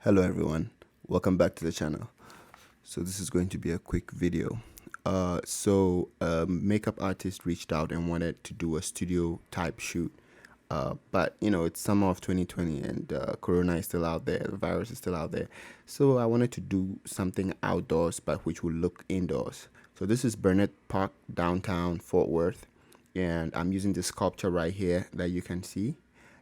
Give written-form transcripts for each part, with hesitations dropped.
Hello everyone, welcome back to the channel. So this is going to be a quick video. A makeup artist reached out and wanted to do a studio type shoot, but it's summer of 2020 and Corona is still out there, the virus is still out there. So I wanted to do something outdoors but which would look indoors. So this is Burnett Park, downtown Fort Worth, and I'm using this sculpture right here that you can see.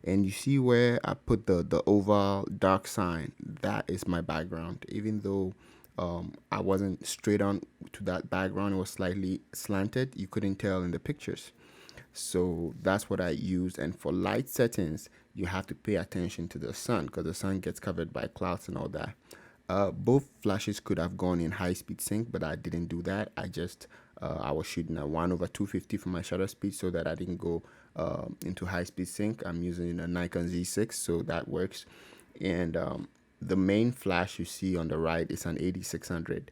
And you see where I put the oval dark sign, that is my background. Even though I wasn't straight on to that background, it was slightly slanted, you couldn't tell in the pictures. So that's what I used. And for light settings, you have to pay attention to the sun because the sun gets covered by clouds and all that. Both flashes could have gone in high speed sync, but I didn't do that. I was shooting at 1/250 for my shutter speed so that I didn't go into high speed sync. I'm using a Nikon Z6, so that works. And the main flash you see on the right is an 8600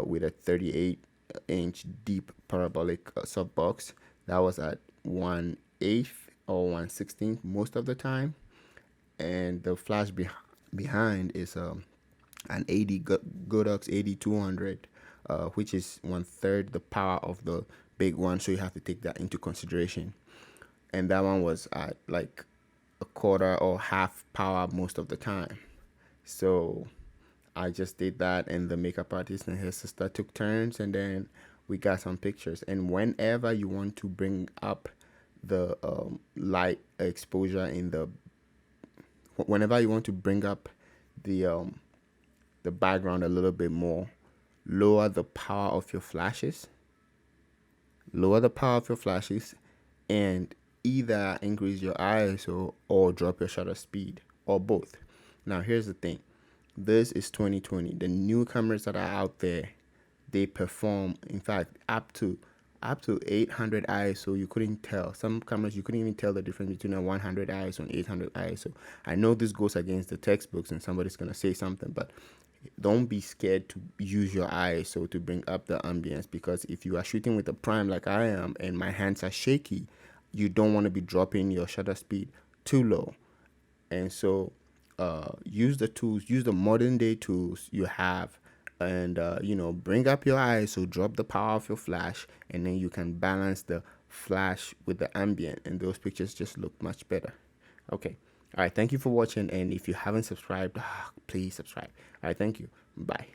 with a 38-inch deep parabolic softbox. That was at 1/8 or 1/16 most of the time. And the flash behind is an 80 Godox 8200, which is 1/3 the power of the big one, so you have to take that into consideration. And that one was at like a quarter or half power most of the time. So I just did that, and the makeup artist and his sister took turns, and then we got some pictures. And whenever you want to bring up the light exposure whenever you want to bring up the background a little bit more, lower the power of your flashes. And either increase your ISO or drop your shutter speed, or both. Now here's the thing, this is 2020. The new cameras that are out there, they perform, in fact, up to 800 ISO. You couldn't tell. Some cameras you couldn't even tell the difference between a 100 ISO and 800 ISO. I know this goes against the textbooks and somebody's gonna say something, but don't be scared to use your ISO to bring up the ambience, because if you are shooting with a prime like I am and my hands are shaky, you don't want to be dropping your shutter speed too low. And so use the tools, use the modern day tools you have, and bring up your ISO, drop the power of your flash, and then you can balance the flash with the ambient, and those pictures just look much better. Okay. All right, thank you for watching, and if you haven't subscribed, please subscribe. All right, thank you. Bye.